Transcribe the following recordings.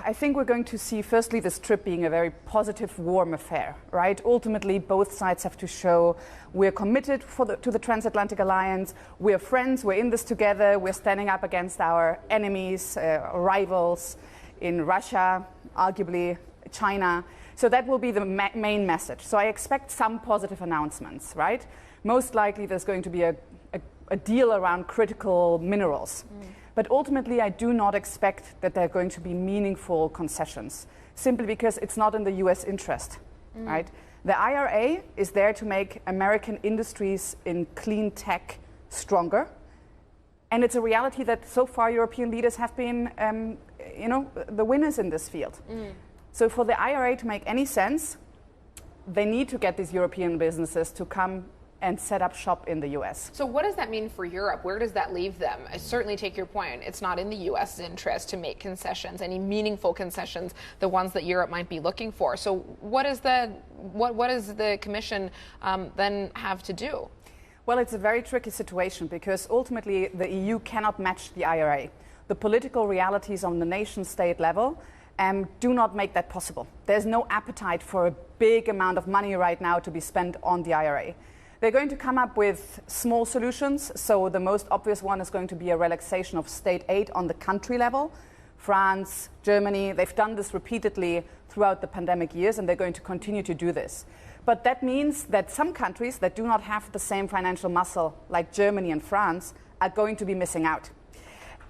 I think we're going to see, firstly, this trip being a very positive, warm affair, right? Ultimately, both sides have to show we're committed to the transatlantic alliance, we're friends, we're in this together, we're standing up against our enemies, rivals in Russia, arguably China. So that will be the main message. So I expect some positive announcements, right? Most likely there's going to be a deal around critical minerals. But ultimately, I do not expect that there are going to be meaningful concessions, simply because it's not in the US interest, right? The IRA is there to make American industries in clean tech stronger. And it's a reality that so far European leaders have been, the winners in this field. So for the IRA to make any sense, they need to get these European businesses to come and set up shop in the US. So what does that mean for Europe? Where does that leave them? I certainly take your point. It's not in the US's interest to make concessions, any meaningful concessions, the ones that Europe might be looking for. So what does the Commission then have to do? Well, it's a very tricky situation because ultimately the EU cannot match the IRA. The political realities on the nation-state level do not make that possible. There's no appetite for a big amount of money right now to be spent on the IRA. They're going to come up with small solutions. So the most obvious one is going to be a relaxation of state aid on the country level. France, Germany, they've done this repeatedly throughout the pandemic years, and they're going to continue to do this. But that means that some countries that do not have the same financial muscle, like Germany and France, are going to be missing out.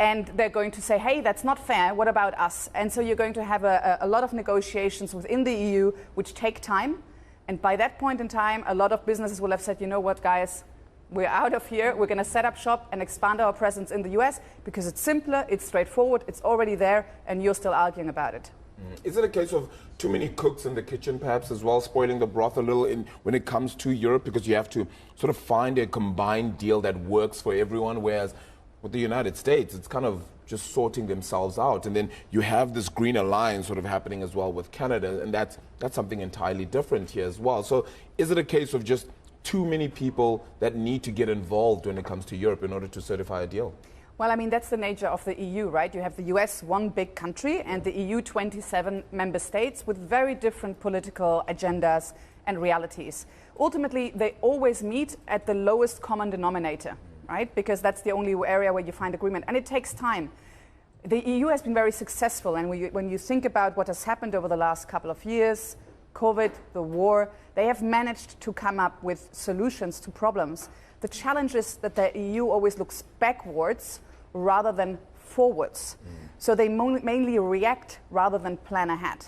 And they're going to say, hey, that's not fair, what about us? And so you're going to have a lot of negotiations within the EU, which take time. And by that point in time, a lot of businesses will have said, you know what, guys, we're out of here. We're going to set up shop and expand our presence in the US because it's simpler, it's straightforward, it's already there, and you're still arguing about it. Is it a case of too many cooks in the kitchen, perhaps, as well, spoiling the broth a little when it comes to Europe? Because you have to sort of find a combined deal that works for everyone, whereas with the United States, it's kind of just sorting themselves out. And then you have this green alliance sort of happening as well with Canada, and that's something entirely different here as well. So is it a case of just too many people that need to get involved when it comes to Europe in order to certify a deal? Well, I mean, that's the nature of the EU, right? You have the US, one big country, and the EU, 27 member states with very different political agendas and realities. Ultimately, they always meet at the lowest common denominator, right? Because that's the only area where you find agreement. And it takes time. The EU has been very successful. And when you think about what has happened over the last couple of years, COVID, the war, they have managed to come up with solutions to problems. The challenge is that the EU always looks backwards rather than forwards. So they mainly react rather than plan ahead.